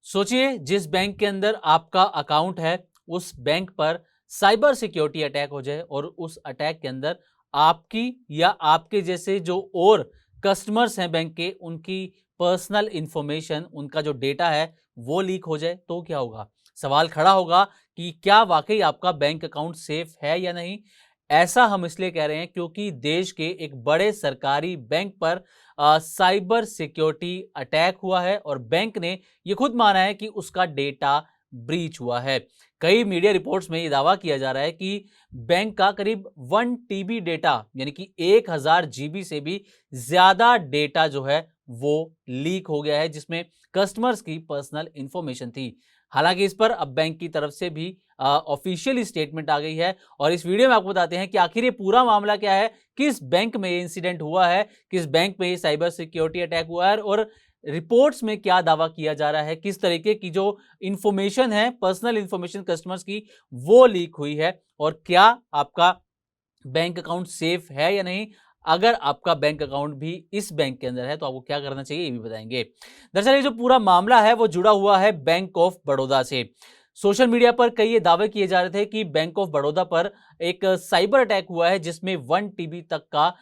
सोचिए जिस बैंक के अंदर आपका अकाउंट है उस बैंक पर साइबर सिक्योरिटी अटैक हो जाए और उस अटैक के अंदर आपकी या आपके जैसे जो और कस्टमर्स हैं बैंक के उनकी पर्सनल इंफॉर्मेशन, उनका जो डेटा है वो लीक हो जाए तो क्या होगा। सवाल खड़ा होगा कि क्या वाकई आपका बैंक अकाउंट सेफ है या नहीं। ऐसा हम इसलिए कह रहे हैं क्योंकि देश के एक बड़े सरकारी बैंक पर साइबर सिक्योरिटी अटैक हुआ है और बैंक ने ये खुद माना है कि उसका डेटा ब्रीच हुआ है। कई मीडिया रिपोर्ट्स में ये दावा किया जा रहा है कि बैंक का करीब 1 टीबी डेटा यानी कि 1000 जीबी से भी ज्यादा डेटा जो है वो लीक हो गया है, जिसमें कस्टमर्स की पर्सनल इंफॉर्मेशन थी। हालांकि इस पर अब बैंक की तरफ से भी ऑफिशियल स्टेटमेंट आ गई है और इस वीडियो में आपको बताते हैं कि आखिर ये पूरा मामला क्या है, किस बैंक में ये इंसिडेंट हुआ है, किस बैंक में ये साइबर सिक्योरिटी अटैक हुआ है और रिपोर्ट्स में क्या दावा किया जा रहा है, किस तरीके की जो इंफॉर्मेशन है, पर्सनल इंफॉर्मेशन कस्टमर्स की वो लीक हुई है और क्या आपका बैंक अकाउंट सेफ है या नहीं। अगर आपका बैंक अकाउंट भी इस बैंक के अंदर है तो आपको क्या करना चाहिए ये भी बताएंगे। दरअसल ये जो पूरा मामला है वो जुड़ा हुआ है बैंक ऑफ बड़ौदा से। सोशल मीडिया पर कई ये दावे किए जा रहे थे कि बैंक ऑफ बड़ौदा पर एक साइबर अटैक हुआ है जिसमें 1 टीबी तक का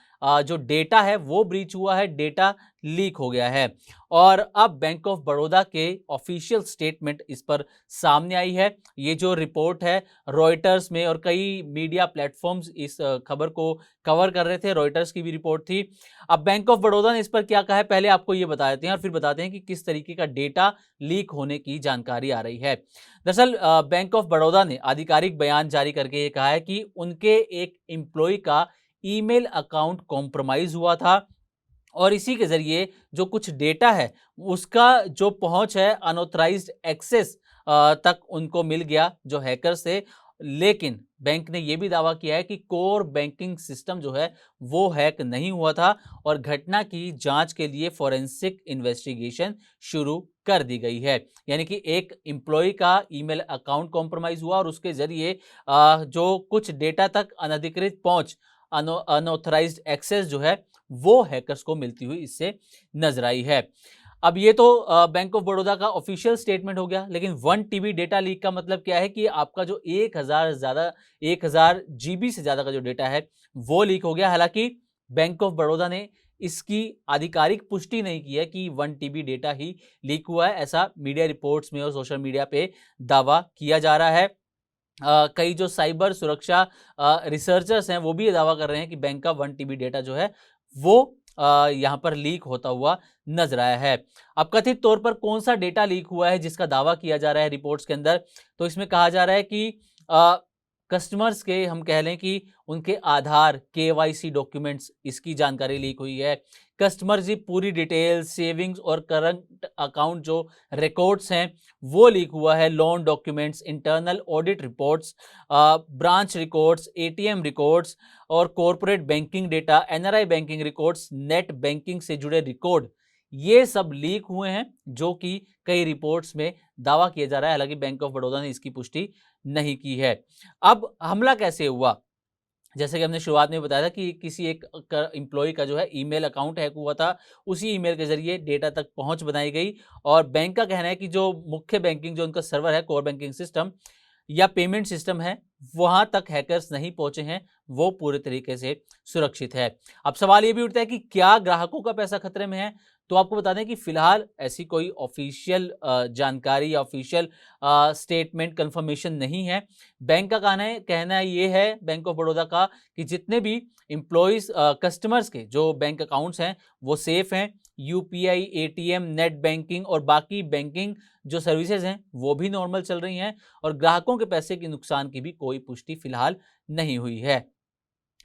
जो डेटा है वो ब्रीच हुआ है, डेटा लीक हो गया है। और अब बैंक ऑफ बड़ौदा के ऑफिशियल स्टेटमेंट इस पर सामने आई है। ये जो रिपोर्ट है रॉयटर्स में और कई मीडिया प्लेटफॉर्म्स इस खबर को कवर कर रहे थे, रॉयटर्स की भी रिपोर्ट थी। अब बैंक ऑफ बड़ौदा ने इस पर क्या कहा है पहले आपको ये बता देते हैं और फिर बताते हैं कि किस तरीके का डेटा लीक होने की जानकारी आ रही है। दरअसल बैंक ऑफ बड़ौदा ने आधिकारिक बयान जारी करके ये कहा है कि उनके एक एम्प्लॉय का ईमेल अकाउंट कॉम्प्रोमाइज हुआ था और इसी के जरिए जो कुछ डेटा है उसका जो पहुंच है अनऑथराइज्ड एक्सेस तक उनको मिल गया जो हैकर से। लेकिन बैंक ने यह भी दावा किया है कि कोर बैंकिंग सिस्टम जो है वो हैक नहीं हुआ था और घटना की जांच के लिए फॉरेंसिक इन्वेस्टिगेशन शुरू कर दी गई है। यानी कि एक एम्प्लॉय का ईमेल अकाउंट कॉम्प्रोमाइज हुआ और उसके जरिए जो कुछ डेटा तक अनधिकृत पहुंच, अनऑथराइज्ड एक्सेस जो है वो हैकर्स को मिलती हुई इससे नजर आई है। अब ये तो बैंक ऑफ बड़ौदा का ऑफिशियल स्टेटमेंट हो गया, लेकिन 1 टीबी डेटा लीक का मतलब क्या है कि आपका जो 1000 जीबी से ज्यादा का जो डेटा है वो लीक हो गया। हालांकि बैंक ऑफ बड़ौदा ने इसकी आधिकारिक पुष्टि नहीं की है कि 1 टीबी डेटा ही लीक हुआ है, ऐसा मीडिया रिपोर्ट्स में और सोशल मीडिया पे दावा किया जा रहा है। कई जो साइबर सुरक्षा रिसर्चर्स हैं वो भी ये दावा कर रहे हैं कि बैंक का 1 टीबी डेटा जो है वो यहाँ पर लीक होता हुआ नजर आया है। अब कथित तौर पर कौन सा डेटा लीक हुआ है जिसका दावा किया जा रहा है रिपोर्ट्स के अंदर, तो इसमें कहा जा रहा है कि कस्टमर्स के हम कह लें कि उनके आधार, केवाईसी डॉक्यूमेंट्स, इसकी जानकारी लीक हुई है। कस्टमर की पूरी डिटेल, सेविंग्स और करंट अकाउंट जो रिकॉर्ड्स हैं वो लीक हुआ है। Loan documents, internal audit reports, branch records, ATM records और corporate banking data, NRI banking records, net banking से जुड़े रिकॉर्ड, ये सब लीक हुए हैं जो कि कई रिपोर्ट्स में दावा किया जा रहा है। हालांकि बैंक ऑफ बड़ौदा ने इसकी पुष्टि नहीं की है। अब हमला कैसे हुआ, जैसे कि हमने शुरुआत में बताया था कि किसी एक एम्प्लॉय का जो है ईमेल अकाउंट हैक हुआ था, उसी ईमेल के जरिए डेटा तक पहुंच बनाई गई और बैंक का कहना है कि जो मुख्य बैंकिंग जो उनका सर्वर है, कोर बैंकिंग सिस्टम या पेमेंट सिस्टम है, वहां तक हैकर्स नहीं पहुंचे हैं, वो पूरे तरीके से सुरक्षित है। अब सवाल ये भी उठता है कि क्या ग्राहकों का पैसा खतरे में है। तो आपको बता दें कि फिलहाल ऐसी कोई ऑफिशियल जानकारी या ऑफिशियल स्टेटमेंट कंफर्मेशन नहीं है। बैंक का कहना ये है बैंक ऑफ बड़ौदा का कि जितने भी एम्प्लॉइज कस्टमर्स के जो बैंक अकाउंट्स हैं वो सेफ हैं। यूपीआई, एटीएम, नेट बैंकिंग और बाकी बैंकिंग जो सर्विसेज हैं वो भी नॉर्मल चल रही हैं और ग्राहकों के पैसे के नुकसान की भी कोई पुष्टि फिलहाल नहीं हुई है।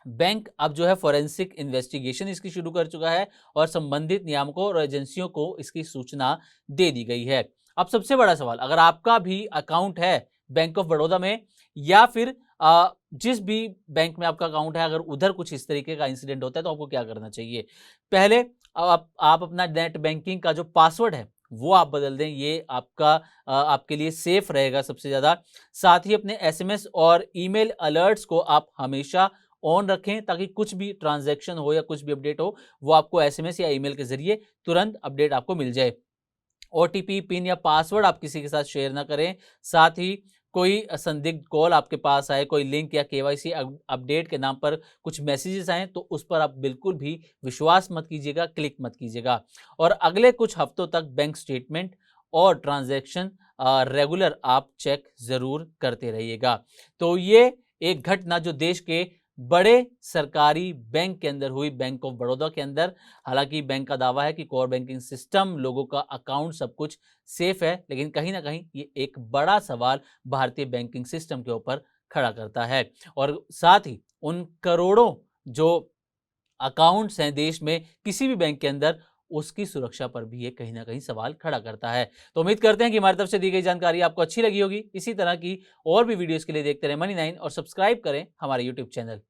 बैंक अब जो है फॉरेंसिक इन्वेस्टिगेशन इसकी शुरू कर चुका है और संबंधित नियामकों और एजेंसियों को इसकी सूचना दे दी गई है। अब सबसे बड़ा सवाल, अगर आपका भी अकाउंट है बैंक ऑफ बड़ौदा में या फिर जिस भी बैंक में आपका अकाउंट है, अगर उधर कुछ इस तरीके का इंसिडेंट होता है तो आपको क्या करना चाहिए। पहले आप अपना नेट बैंकिंग का जो पासवर्ड है वो आप बदल दें, ये आपके लिए सेफ रहेगा सबसे ज्यादा। साथ ही अपने एसएमएस और ईमेल अलर्ट्स को आप हमेशा ऑन रखें ताकि कुछ भी ट्रांजैक्शन हो या कुछ भी अपडेट हो वो आपको एसएमएस या ईमेल के जरिए तुरंत अपडेट आपको मिल जाए। ओटीपी, पिन या पासवर्ड आप किसी के साथ शेयर ना करें। साथ ही कोई संदिग्ध कॉल आपके पास आए, कोई लिंक या केवाईसी अपडेट के नाम पर कुछ मैसेजेस आए तो उस पर आप बिल्कुल भी विश्वास मत कीजिएगा, क्लिक मत कीजिएगा। और अगले कुछ हफ्तों तक बैंक स्टेटमेंट और ट्रांजैक्शन रेगुलर आप चेक जरूर करते रहिएगा। तो ये एक घटना जो देश के बड़े सरकारी बैंक के अंदर हुई, बैंक ऑफ बड़ौदा के अंदर। हालांकि बैंक का दावा है कि कोर बैंकिंग सिस्टम, लोगों का अकाउंट सब कुछ सेफ है, लेकिन कहीं ना कहीं ये एक बड़ा सवाल भारतीय बैंकिंग सिस्टम के ऊपर खड़ा करता है। और साथ ही उन करोड़ों जो अकाउंट्स हैं देश में किसी भी बैंक के अंदर, उसकी सुरक्षा पर भी ये कहीं ना कहीं सवाल खड़ा करता है। तो उम्मीद करते हैं कि हमारी तरफ से दी गई जानकारी आपको अच्छी लगी होगी। इसी तरह की और भी वीडियोस के लिए देखते रहे मनी 9 और सब्सक्राइब करें हमारे यूट्यूब चैनल